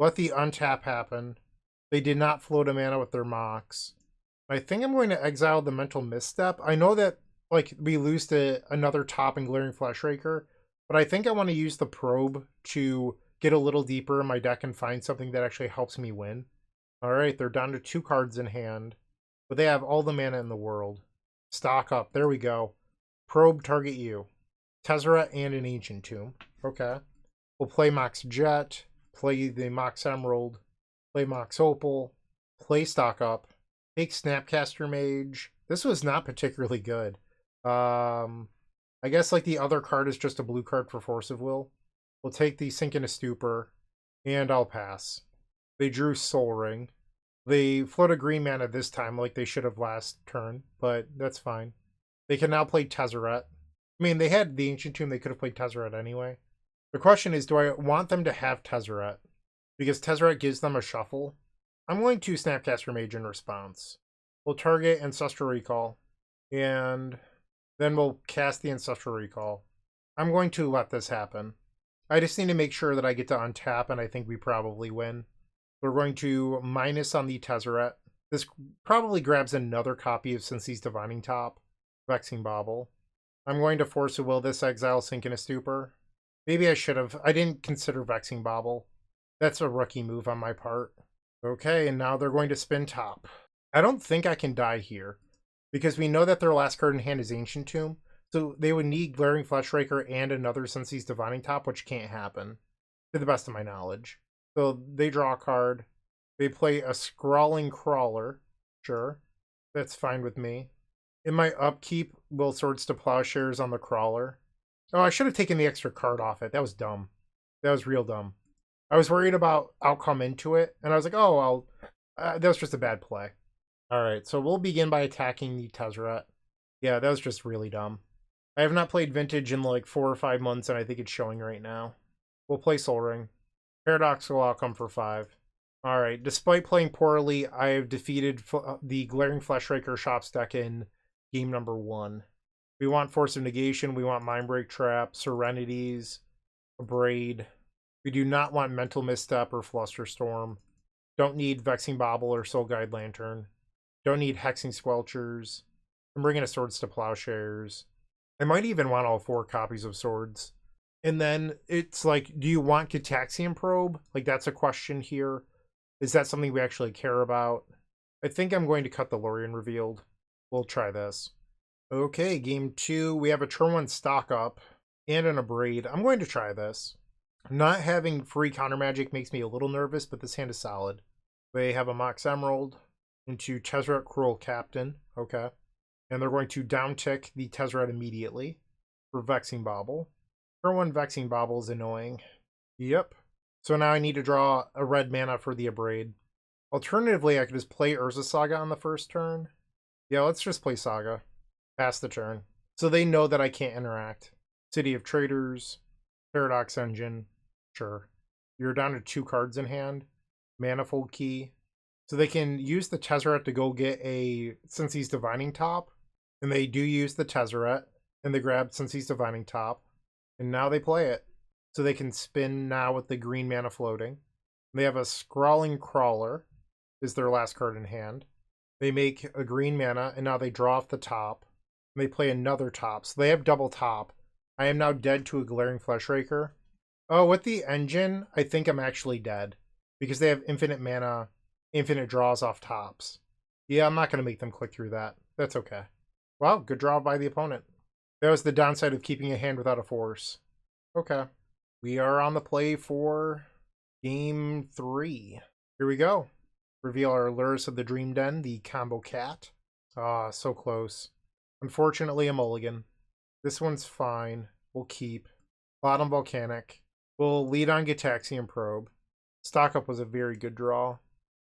let the untap happen. They did not float a mana with their Mox. I think I'm going to exile the Mental Misstep. I know that, like, we lose to another top in Glaring Flesh Raker, but I think I want to use the Probe to get a little deeper in my deck and find something that actually helps me win. Alright, they're down to 2 cards in hand, but they have all the mana in the world. Stock up. There we go. Probe, target you. Tezzeret and an Ancient Tomb. Okay. We'll play Mox Jet, play the Mox Emerald, play Mox Opal, play Stock Up, take Snapcaster Mage. This was not particularly good. I guess like the other card is just a blue card for Force of Will. We'll take the Sink into Stupor, and I'll pass. They drew Soul Ring. They float a green mana this time like they should have last turn, but that's fine. They can now play Tezzeret. I mean, they had the Ancient Tomb, they could have played Tezzeret anyway. The question is, do I want them to have Tezzeret? Because Tezzeret gives them a shuffle. I'm going to Snapcaster Mage in response. We'll target Ancestral Recall, and then we'll cast the Ancestral Recall. I'm going to let this happen. I just need to make sure that I get to untap, and I think we probably win. We're going to minus on the Tezzeret. This probably grabs another copy of Since he's Divining Top. Vexing Bauble. I'm going to Force of Will this, exile Sink in a Stupor. Maybe I should have. I didn't consider Vexing Bauble. That's a rookie move on my part. Okay, and now they're going to spin top. I don't think I can die here, because we know that their last card in hand is Ancient Tomb, so they would need Glaring Flesh Raker and another Since he's Divining Top, which can't happen, to the best of my knowledge. So they draw a card. They play a Scrawling Crawler. Sure, that's fine with me. In my upkeep, will Swords to Plowshares on the Crawler. Oh, I should have taken the extra card off it. That was dumb. That was real dumb. I was worried about outcome into it, and I was like, oh, that was just a bad play. All right, so we'll begin by attacking the Tezzeret. Yeah, that was just really dumb. I have not played Vintage in like 4 or 5 months, and I think it's showing right now. We'll play Sol Ring. Paradoxical Outcome for 5. All right, despite playing poorly, I have defeated the Glaring Fleshraker Shops deck in game number 1. We want Force of Negation, we want Mindbreak Trap, Serenities, Abrade. We do not want Mental Misstep or Flusterstorm. Don't need Vexing Bauble or Soul Guide Lantern. Don't need Hexing Squelchers. I'm bringing a Swords to Plowshares. I might even want all 4 copies of Swords. And then it's like, do you want Gitaxian Probe? Like, that's a question here. Is that something we actually care about? I think I'm going to cut the Lorwyn Revealed. We'll try this. Okay, game 2. We have a turn 1 stock up and an Abrade. I'm going to try this. Not having free counter magic makes me a little nervous, but this hand is solid. They have a Mox Emerald into Tezzeret Cruel Captain. Okay. And they're going to downtick the Tezzeret immediately for Vexing Bauble. Turn 1 Vexing Bauble is annoying. Yep. So now I need to draw a red mana for the Abrade. Alternatively, I could just play Urza Saga on the first turn. Yeah, let's just play Saga. Pass the turn. So they know that I can't interact. City of Traders, Paradox Engine. Sure. You're down to 2 cards in hand. Manifold Key. So they can use the Tezzeret to go get a Sensi's Divining Top. And they do use the Tezzeret. And they grab Sensi's Divining Top. And now they play it. So they can spin now with the green mana floating. They have a Scrawling Crawler. Is their last card in hand. They make a green mana. And now they draw off the top. And they play another top. So they have double top. I am now dead to a Glaring Fleshraker. Oh, with the engine, I think I'm actually dead. Because they have infinite mana, infinite draws off tops. Yeah, I'm not going to make them click through that. That's okay. Well, good draw by the opponent. That was the downside of keeping a hand without a force. Okay. We are on the play for game 3. Here we go. Reveal our Lurrus of the Dream Den, the combo cat. Ah, so close. Unfortunately, a mulligan. This one's fine. We'll keep. Bottom Volcanic. We'll lead on Gitaxian Probe. Stock up was a very good draw.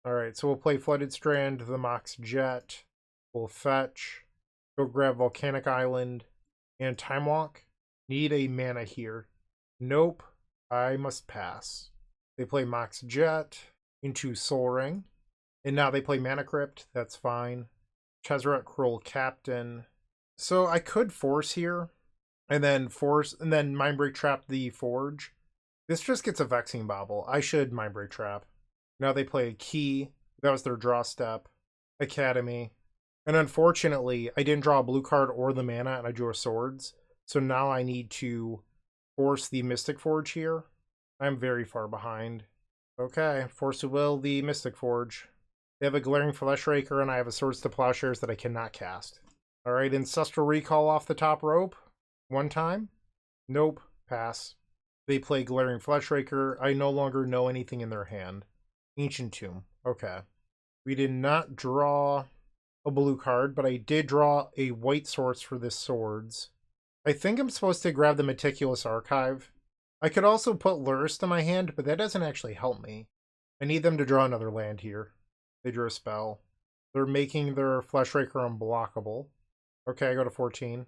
Alright, so we'll play Flooded Strand, the Mox Jet. We'll fetch. Go grab Volcanic Island. And Time Walk. Need a mana here. Nope. I must pass. They play Mox Jet into Sol Ring. And now they play Mana Crypt. That's fine. Tezzeret Cruel Captain. So I could force here. And then Mindbreak Trap the Forge. This just gets a Vexing Bauble. I should Mindbreak Trap. Now they play a Key. That was their draw step. Academy. And unfortunately, I didn't draw a blue card or the mana, and I drew a Swords. So now I need to force the Mystic Forge here. I'm very far behind. Okay, force to will the Mystic Forge. They have a Glaring Fleshraker, and I have a Swords to Plowshares that I cannot cast. Alright, Ancestral Recall off the top rope. 1 time. Nope. Pass. They play Glaring Fleshraker. I no longer know anything in their hand. Ancient Tomb. Okay. We did not draw a blue card, but I did draw a white source for this Swords. I think I'm supposed to grab the Meticulous Archive. I could also put Lurrus to my hand, but that doesn't actually help me. I need them to draw another land here. They drew a spell. They're making their Fleshraker unblockable. Okay, I go to 14.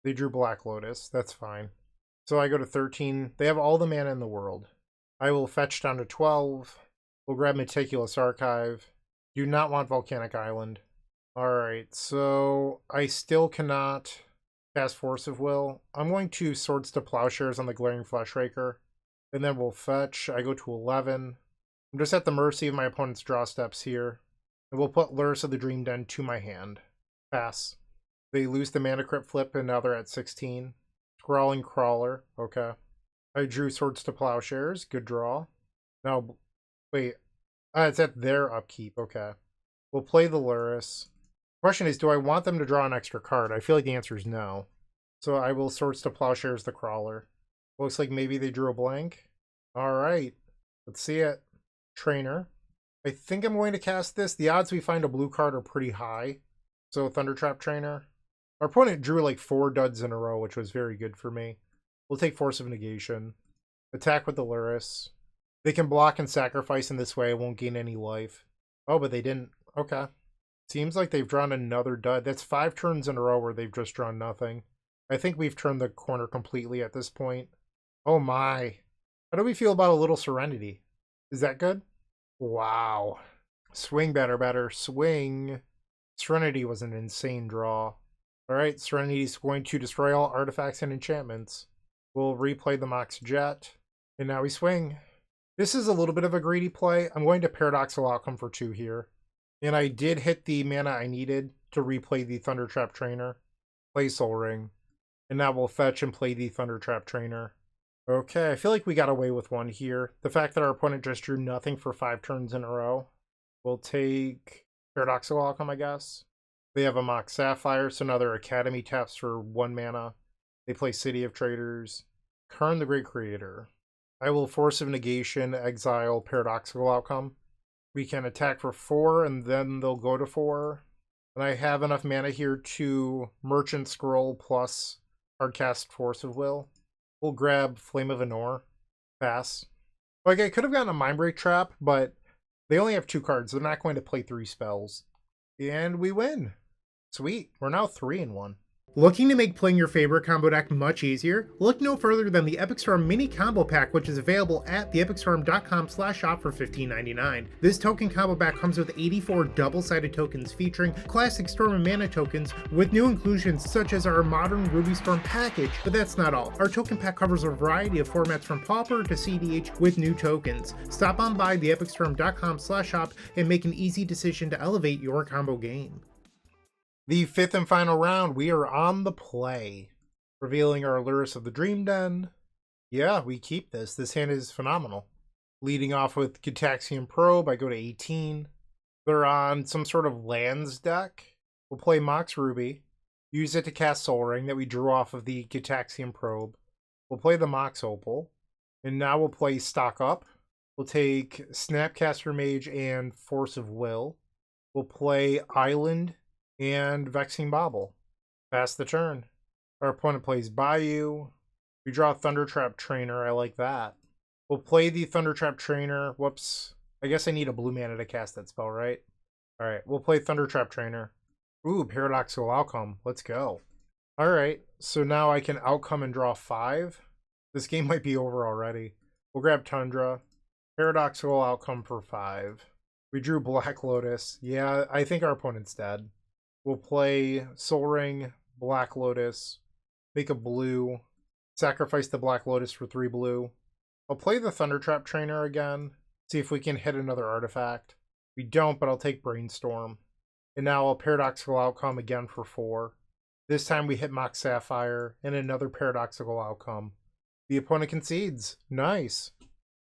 They drew Black Lotus. That's fine. So I go to 13. They have all the mana in the world. I will fetch down to 12. We'll grab Meticulous Archive. Do not want Volcanic Island. Alright, so I still cannot cast Force of Will. I'm going to Swords to Plowshares on the Glaring Fleshraker. And then we'll fetch. I go to 11. I'm just at the mercy of my opponent's draw steps here. And we'll put Lurrus of the Dream Den to my hand. Pass. They lose the Mana Crypt flip, and now they're at 16. Scrawling Crawler. Okay. I drew Swords to Plowshares. Good draw. Now, wait. It's at their upkeep. Okay. We'll play the Lurrus. Question is, do I want them to draw an extra card? I feel like the answer is no. So I will Swords to Plowshares the Crawler. Looks like maybe they drew a blank. Alright. Let's see it. Trainer. I think I'm going to cast this. The odds we find a blue card are pretty high. So Thundertrap Trainer. Our opponent drew like 4 duds in a row, which was very good for me. We'll take Force of Negation. Attack with the Lurrus. They can block and sacrifice in this way. I won't gain any life. Oh, but they didn't. Okay. Seems like they've drawn another dud. That's 5 turns in a row where they've just drawn nothing. I think we've turned the corner completely at this point. Oh my. How do we feel about a little Serenity? Is that good? Wow. Swing better. Swing. Serenity was an insane draw. Alright, Serenity is going to destroy all artifacts and enchantments. We'll replay the Mox Jet. And now we swing. This is a little bit of a greedy play. I'm going to Paradoxical Outcome for 2 here. And I did hit the mana I needed to replay the Thundertrap Trainer. Play Soul Ring. And now we'll fetch and play the Thundertrap Trainer. Okay, I feel like we got away with one here. The fact that our opponent just drew nothing for 5 turns in a row. We'll take Paradoxical Outcome, I guess. They have a Mox Sapphire, so now their Academy taps for 1 mana. They play City of Traders. Karn the Great Creator. I will Force of Negation, exile Paradoxical Outcome. We can attack for 4, and then they'll go to 4. And I have enough mana here to Merchant Scroll plus Hardcast Force of Will. We'll grab Flame of Anor. Pass. Like, I could have gotten a Mindbreak Trap, but they only have 2 cards. They're not going to play 3 spells. And we win. Sweet. We're now 3-1. Looking to make playing your favorite combo deck much easier? Look no further than the Epic Storm Mini Combo Pack, which is available at theepicstorm.com/shop for $15.99. This token combo pack comes with 84 double-sided tokens featuring classic Storm and Mana tokens with new inclusions such as our modern Ruby Storm package, but that's not all. Our token pack covers a variety of formats from Pauper to CDH with new tokens. Stop on by theepicstorm.com/shop and make an easy decision to elevate your combo game. The 5th and final round, we are on the play. Revealing our Lurrus of the Dream Den. Yeah, we keep this. This hand is phenomenal. Leading off with Gitaxian Probe, I go to 18. They're on some sort of lands deck. We'll play Mox Ruby. Use it to cast Soul Ring that we drew off of the Gitaxian Probe. We'll play the Mox Opal. And now we'll play Stock Up. We'll take Snapcaster Mage and Force of Will. We'll play Island and Vexing Bauble. Pass the turn. Our opponent plays Bayou. We draw Thundertrap Trainer. I like that. We'll play the Thundertrap Trainer. Whoops. I guess I need a blue mana to cast that spell, right? Alright, we'll play Thundertrap Trainer. Ooh, Paradoxical Outcome. Let's go. Alright, so now I can outcome and draw 5. This game might be over already. We'll grab Tundra. Paradoxical Outcome for 5. We drew Black Lotus. Yeah, I think our opponent's dead. We'll play Soul Ring, Black Lotus, make a blue, sacrifice the Black Lotus for 3 blue. I'll play the Thundertrap Trainer again, see if we can hit another artifact. We don't, but I'll take Brainstorm. And now I'll Paradoxical Outcome again for 4. This time we hit Mox Sapphire, and another Paradoxical Outcome. The opponent concedes. Nice.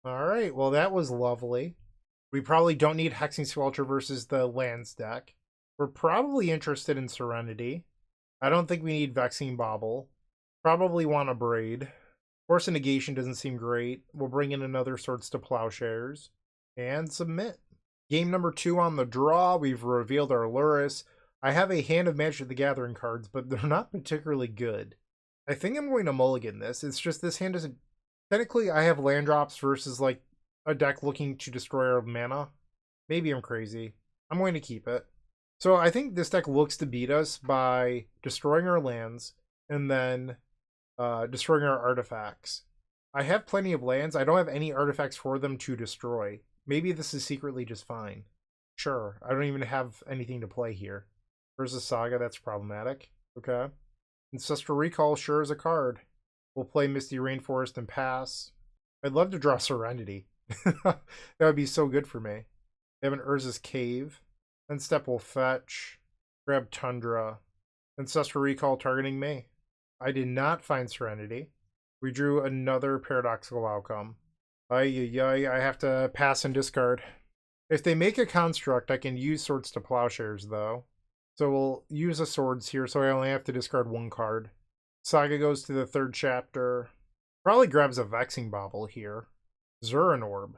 Alright, well that was lovely. We probably don't need Hexing Squelcher versus the lands deck. We're probably interested in Serenity. I don't think we need Vexing Bauble. Probably want a Braid. Force of Negation doesn't seem great. We'll bring in another Swords to Plowshares. And submit. Game number 2 on the draw. We've revealed our Lurrus. I have a hand of Magic the Gathering cards, but they're not particularly good. I think I'm going to mulligan this. It's just this hand isn't... Technically, I have land drops versus like a deck looking to destroy our mana. Maybe I'm crazy. I'm going to keep it. So I think this deck looks to beat us by destroying our lands and then destroying our artifacts. I have plenty of lands. I don't have any artifacts for them to destroy. Maybe this is secretly just fine. Sure, I don't even have anything to play here. Urza Saga, that's problematic. Okay. Ancestral Recall sure is a card. We'll play Misty Rainforest and pass. I'd love to draw Serenity. That would be so good for me. They have an Urza's Cave. Then step will fetch, grab Tundra, Ancestral Recall targeting me. I did not find Serenity. We drew another Paradoxical Outcome. I have to pass and discard. If they make a construct, I can use Swords to Plowshares, though. So we'll use a Swords here, so I only have to discard 1 card. Saga goes to the 3rd chapter. Probably grabs a Vexing Bauble here. Zuran Orb.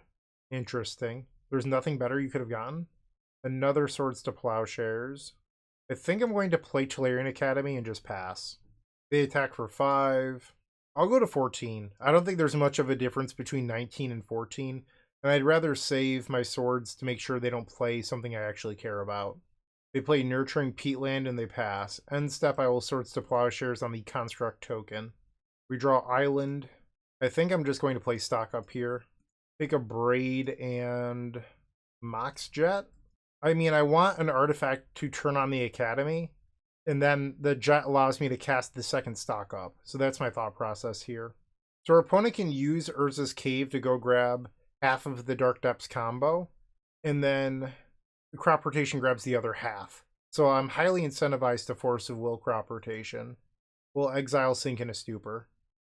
Interesting. There's nothing better you could have gotten. Another Swords to Plowshares. I think I'm going to play Tolarian Academy and just pass. They attack for 5. I'll go to 14. I don't think there's much of a difference between 19 and 14, and I'd rather save my swords to make sure they don't play something I actually care about. They play Nurturing Peatland and they pass. End step, I will Swords to Plowshares on the Construct token. We draw Island. I think I'm just going to play stock up here. Take a Braid and Mox Jet. I mean, I want an artifact to turn on the Academy, and then the Jet allows me to cast the second stock up. So that's my thought process here. So our opponent can use Urza's Cave to go grab half of the Dark Depths combo, and then the crop rotation grabs the other half. So I'm highly incentivized to Force of Will crop rotation. We'll exile Sink in a Stupor.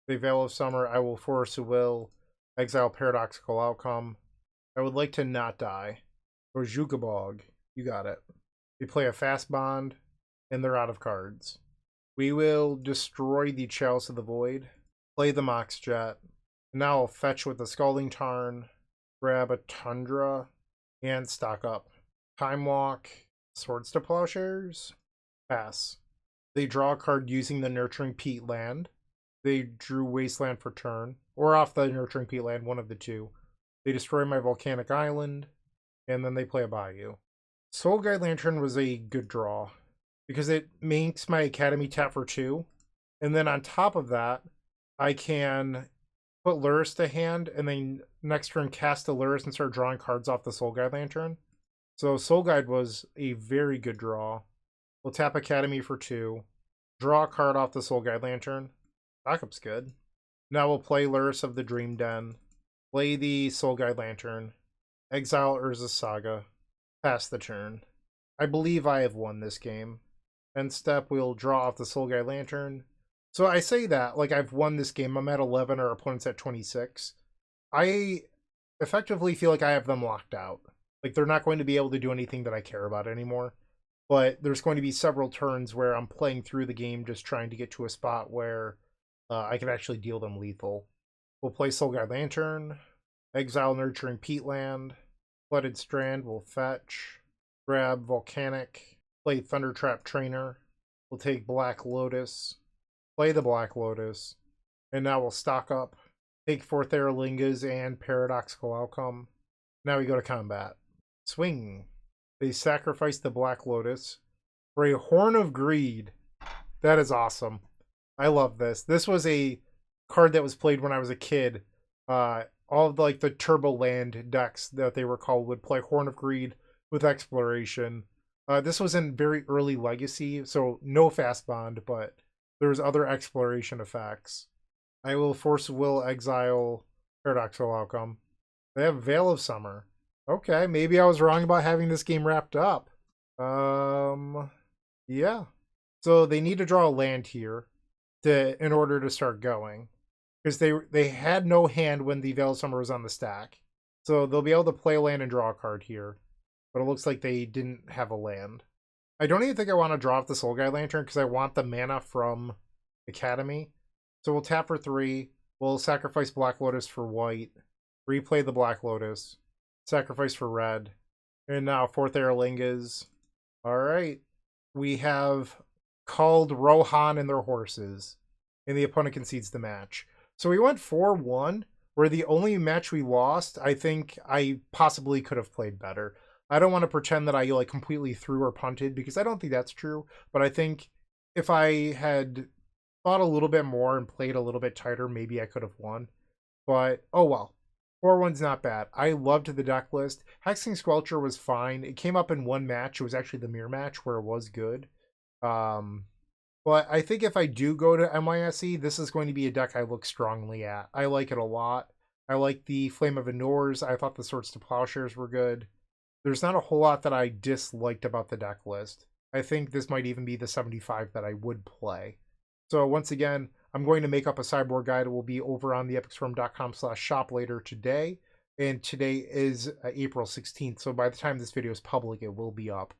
The Veil of Summer, I will Force of Will, exile Paradoxical Outcome. I would like to not die. Or Jukabog, you got it. They play a Fast Bond, and they're out of cards. We will destroy the Chalice of the Void, play the Mox Jet. Now I'll fetch with the Scalding Tarn, grab a Tundra, and stock up. Time Walk, Swords to Plowshares, pass. They draw a card using the Nurturing Peatland. They drew Wasteland for turn, or off the Nurturing Peatland, one of the two. They destroy my Volcanic Island, and then they play a Bayou. Soul Guide Lantern was a good draw, because it makes my Academy tap for 2, and then on top of that, I can put Lurrus to hand, and then next turn cast a Lurrus and start drawing cards off the Soul Guide Lantern. So Soul Guide was a very good draw. We'll tap Academy for 2, draw a card off the Soul Guide Lantern. Backup's good. Now we'll play Lurrus of the Dream Den, play the Soul Guide Lantern, exile Urza's Saga, pass the turn. I believe I have won this game. End step, we'll draw off the Soul Guide Lantern. So I say that, like I've won this game. I'm at 11, our opponent's at 26. I effectively feel like I have them locked out. Like they're not going to be able to do anything that I care about anymore. But there's going to be several turns where I'm playing through the game just trying to get to a spot where I can actually deal them lethal. We'll play Soul Guide Lantern, exile Nurturing Peatland, Flooded Strand, we'll fetch, grab Volcanic, play Thundertrap Trainer, we'll take Black Lotus, play the Black Lotus, and now we'll stock up, take Fourth Aralingas and Paradoxical Outcome. Now we go to combat. Swing. They sacrifice the Black Lotus for a Horn of Greed. That is awesome. I love this. This was a card that was played when I was a kid. All of the Turbo Land decks that they were called would play Horn of Greed with Exploration. This was in very early Legacy, so no Fast Bond, but there's other Exploration effects. I will Force Will exile Paradoxical Outcome. They have Veil of Summer. Okay, maybe I was wrong about having this game wrapped up. Yeah. So they need to draw a land here in order to start going. Because they had no hand when the Veil of Summer was on the stack. So they'll be able to play a land and draw a card here. But it looks like they didn't have a land. I don't even think I want to draw off the Soul Guide Lantern because I want the mana from Academy. So we'll tap for 3. We'll sacrifice Black Lotus for white. Replay the Black Lotus. Sacrifice for red. And now Fourth Aralingas. Alright. We have called Rohan and their horses. And the opponent concedes the match. So we went 4-1, where the only match we lost, I think I possibly could have played better. I don't want to pretend that I completely threw or punted, because I don't think that's true. But I think if I had thought a little bit more and played a little bit tighter, maybe I could have won. But, oh well. 4-1's not bad. I loved the deck list. Hexing Squelcher was fine. It came up in one match. It was actually the mirror match where it was good. But I think if I do go to MYSE, this is going to be a deck I look strongly at. I like it a lot. I like the Flame of Inors. I thought the Swords to Plowshares were good. There's not a whole lot that I disliked about the deck list. I think this might even be the 75 that I would play. So once again, I'm going to make up a sideboard guide. It will be over on theepicstorm.com/shop later today. And today is April 16th. So by the time this video is public, it will be up.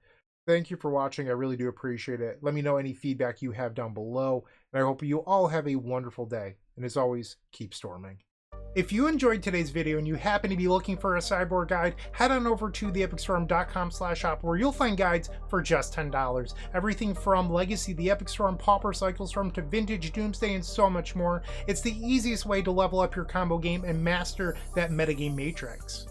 Thank you for watching. I really do appreciate it. Let me know any feedback you have down below. And I hope you all have a wonderful day. And as always, keep storming. If you enjoyed today's video and you happen to be looking for a sideboard guide, head on over to theepicstorm.com/shop where you'll find guides for just $10. Everything from Legacy, the Epic Storm, Pauper Cycle Storm to Vintage Doomsday and so much more. It's the easiest way to level up your combo game and master that metagame matrix.